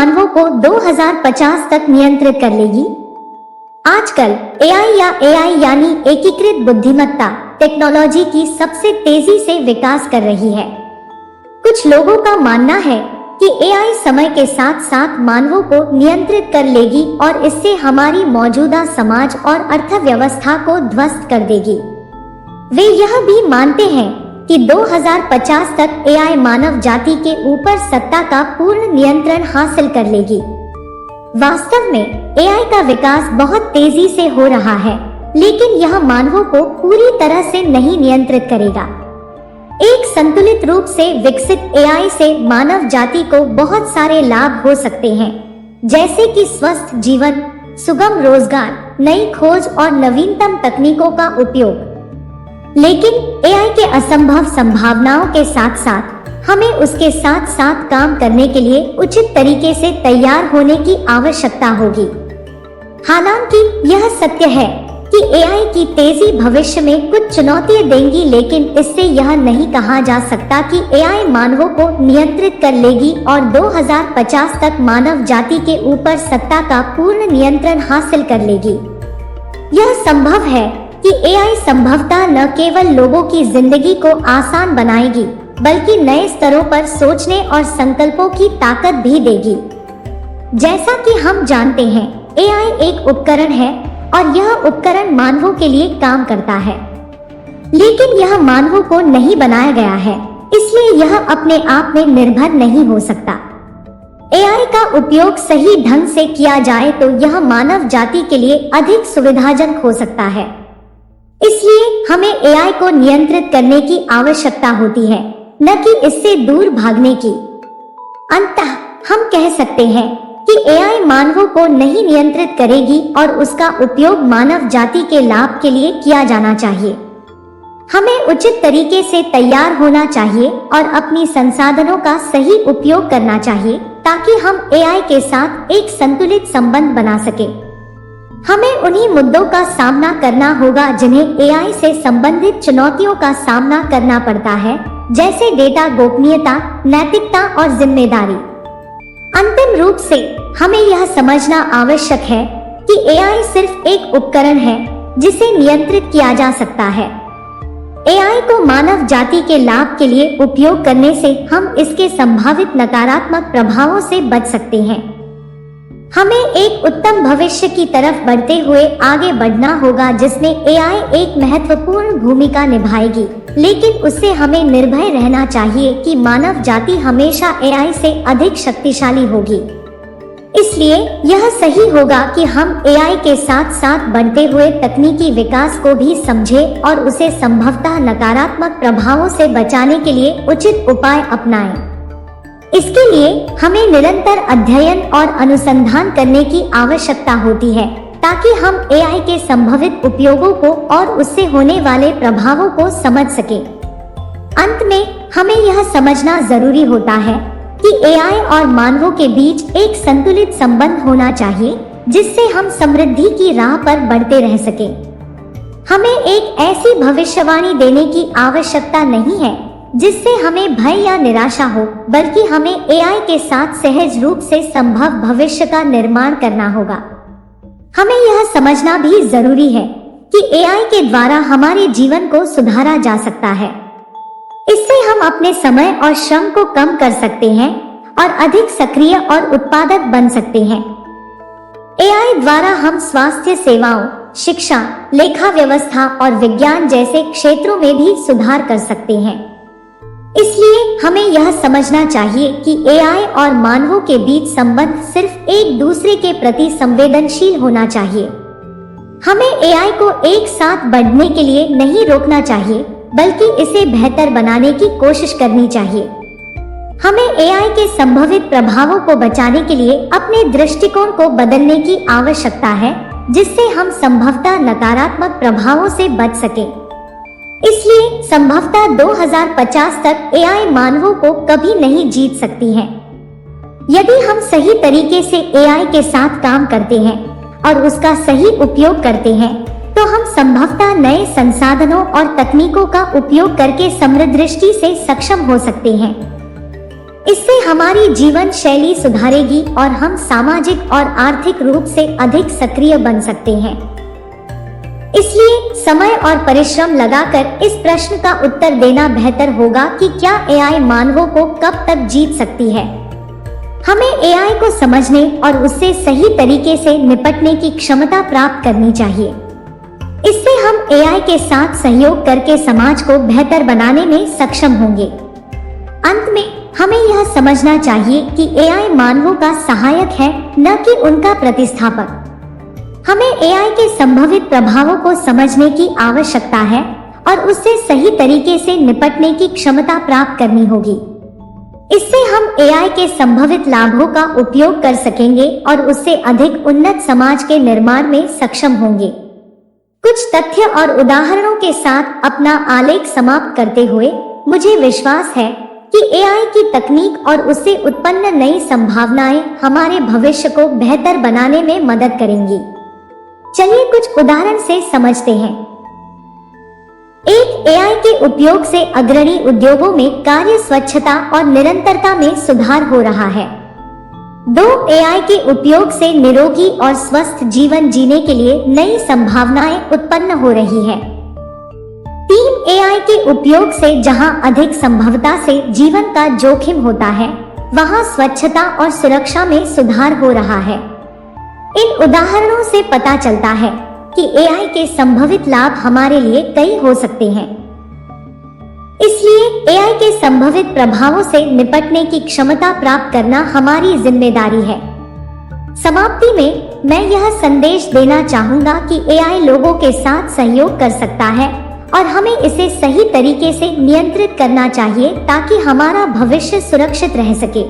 मानवों को 2050 तक नियंत्रित कर लेगी। आजकल एआई या एआई यानी एकीकृत बुद्धिमत्ता टेक्नोलॉजी की सबसे तेजी से विकास कर रही है। कुछ लोगों का मानना है कि एआई समय के साथ साथ मानवों को नियंत्रित कर लेगी और इससे हमारी मौजूदा समाज और अर्थव्यवस्था को ध्वस्त कर देगी। वे यह भी मानते हैं कि 2050 तक एआई मानव जाति के ऊपर सत्ता का पूर्ण नियंत्रण हासिल कर लेगी। वास्तव में एआई का विकास बहुत तेजी से हो रहा है, लेकिन यह मानवों को पूरी तरह से नहीं नियंत्रित करेगा। एक संतुलित रूप से विकसित एआई से मानव जाति को बहुत सारे लाभ हो सकते हैं, जैसे कि स्वस्थ जीवन, सुगम रोजगार, नई खोज और नवीनतम तकनीकों का उपयोग। लेकिन एआई के असंभव संभावनाओं के साथ साथ हमें उसके साथ साथ काम करने के लिए उचित तरीके से तैयार होने की आवश्यकता होगी। हालांकि यह सत्य है कि एआई की तेजी भविष्य में कुछ चुनौतियां देंगी, लेकिन इससे यह नहीं कहा जा सकता कि एआई मानवों को नियंत्रित कर लेगी और 2050 तक मानव जाति के ऊपर सत्ता का पूर्ण नियंत्रण हासिल कर लेगी। यह संभव है कि एआई संभवतः न केवल लोगों की जिंदगी को आसान बनाएगी, बल्कि नए स्तरों पर सोचने और संकल्पों की ताकत भी देगी। जैसा कि हम जानते हैं, एआई एक उपकरण है और यह उपकरण मानवों के लिए काम करता है, लेकिन यह मानवों को नहीं बनाया गया है, इसलिए यह अपने आप में निर्भर नहीं हो सकता। एआई का उपयोग सही ढंग से किया जाए तो यह मानव जाति के लिए अधिक सुविधाजनक हो सकता है। इसलिए हमें एआई को नियंत्रित करने की आवश्यकता होती है, न कि इससे दूर भागने की। अंततः हम कह सकते हैं कि एआई मानवों को नहीं नियंत्रित करेगी और उसका उपयोग मानव जाति के लाभ के लिए किया जाना चाहिए। हमें उचित तरीके से तैयार होना चाहिए और अपनी संसाधनों का सही उपयोग करना चाहिए, ताकि हम एआई के साथ एक संतुलित संबंध बना सके। हमें उन्हीं मुद्दों का सामना करना होगा जिन्हें एआई से संबंधित चुनौतियों का सामना करना पड़ता है, जैसे डेटा गोपनीयता, नैतिकता और जिम्मेदारी। अंतिम रूप से हमें यह समझना आवश्यक है कि एआई सिर्फ एक उपकरण है जिसे नियंत्रित किया जा सकता है। एआई को मानव जाति के लाभ के लिए उपयोग करने से हम इसके संभावित नकारात्मक प्रभावों से बच सकते हैं। हमें एक उत्तम भविष्य की तरफ बढ़ते हुए आगे बढ़ना होगा, जिसमें एआई एक महत्वपूर्ण भूमिका निभाएगी, लेकिन उससे हमें निर्भय रहना चाहिए कि मानव जाति हमेशा एआई से अधिक शक्तिशाली होगी। इसलिए यह सही होगा कि हम एआई के साथ साथ बढ़ते हुए तकनीकी विकास को भी समझें और उसे संभवतः नकारात्मक प्रभावों से बचाने के लिए उचित उपाय अपनाएं। इसके लिए हमें निरंतर अध्ययन और अनुसंधान करने की आवश्यकता होती है, ताकि हम एआई के संभावित उपयोगों को और उससे होने वाले प्रभावों को समझ सकें। अंत में हमें यह समझना जरूरी होता है कि एआई और मानवों के बीच एक संतुलित संबंध होना चाहिए, जिससे हम समृद्धि की राह पर बढ़ते रह सकें। हमें एक ऐसी भविष्यवाणी देने की आवश्यकता नहीं है जिससे हमें भय या निराशा हो, बल्कि हमें एआई के साथ सहज रूप से संभव भविष्य का निर्माण करना होगा। हमें यह समझना भी जरूरी है कि एआई के द्वारा हमारे जीवन को सुधारा जा सकता है। इससे हम अपने समय और श्रम को कम कर सकते हैं और अधिक सक्रिय और उत्पादक बन सकते हैं। एआई द्वारा हम स्वास्थ्य सेवाओं, शिक्षा, लेखा व्यवस्था और विज्ञान जैसे क्षेत्रों में भी सुधार कर सकते हैं। इसलिए हमें यह समझना चाहिए कि एआई और मानवों के बीच संबंध सिर्फ एक दूसरे के प्रति संवेदनशील होना चाहिए। हमें एआई को एक साथ बढ़ने के लिए नहीं रोकना चाहिए, बल्कि इसे बेहतर बनाने की कोशिश करनी चाहिए। हमें एआई के संभावित प्रभावों को बचाने के लिए अपने दृष्टिकोण को बदलने की आवश्यकता है, जिससे हम संभवतः नकारात्मक प्रभावों से बच सकें। इसलिए संभवतः 2050 तक एआई मानवों को कभी नहीं जीत सकती है। यदि हम सही तरीके से एआई के साथ काम करते हैं और उसका सही उपयोग करते हैं, तो हम संभवतः नए संसाधनों और तकनीकों का उपयोग करके समृद्ध दृष्टि से सक्षम हो सकते हैं। इससे हमारी जीवन शैली सुधारेगी और हम सामाजिक और आर्थिक रूप से अधिक सक्रिय बन सकते हैं। इसलिए समय और परिश्रम लगाकर इस प्रश्न का उत्तर देना बेहतर होगा कि क्या एआई मानवों को कब तक जीत सकती है। हमें एआई को समझने और उससे सही तरीके से निपटने की क्षमता प्राप्त करनी चाहिए। इससे हम एआई के साथ सहयोग करके समाज को बेहतर बनाने में सक्षम होंगे। अंत में हमें यह समझना चाहिए कि एआई मानवों का सहायक है, न कि उनका प्रतिस्थापक। हमें एआई के संभावित प्रभावों को समझने की आवश्यकता है और उससे सही तरीके से निपटने की क्षमता प्राप्त करनी होगी। इससे हम एआई के संभावित लाभों का उपयोग कर सकेंगे और उससे अधिक उन्नत समाज के निर्माण में सक्षम होंगे। कुछ तथ्य और उदाहरणों के साथ अपना आलेख समाप्त करते हुए मुझे विश्वास है कि एआई की तकनीक और उससे उत्पन्न नई संभावनाएं हमारे भविष्य को बेहतर बनाने में मदद करेंगी। चलिए कुछ उदाहरण से समझते हैं। एक, एआई के उपयोग से अग्रणी उद्योगों में कार्य स्वच्छता और निरंतरता में सुधार हो रहा है। 2, एआई के उपयोग से निरोगी और स्वस्थ जीवन जीने के लिए नई संभावनाएं उत्पन्न हो रही है। 3, एआई के उपयोग से जहां अधिक संभवता से जीवन का जोखिम होता है, वहां स्वच्छता और सुरक्षा में सुधार हो रहा है। इन उदाहरणों से पता चलता है कि एआई के संभावित लाभ हमारे लिए कई हो सकते हैं। इसलिए एआई के संभावित प्रभावों से निपटने की क्षमता प्राप्त करना हमारी जिम्मेदारी है। समाप्ति में मैं यह संदेश देना चाहूंगा कि एआई लोगों के साथ सहयोग कर सकता है और हमें इसे सही तरीके से नियंत्रित करना चाहिए ताकि हमारा भविष्य सुरक्षित रह सके।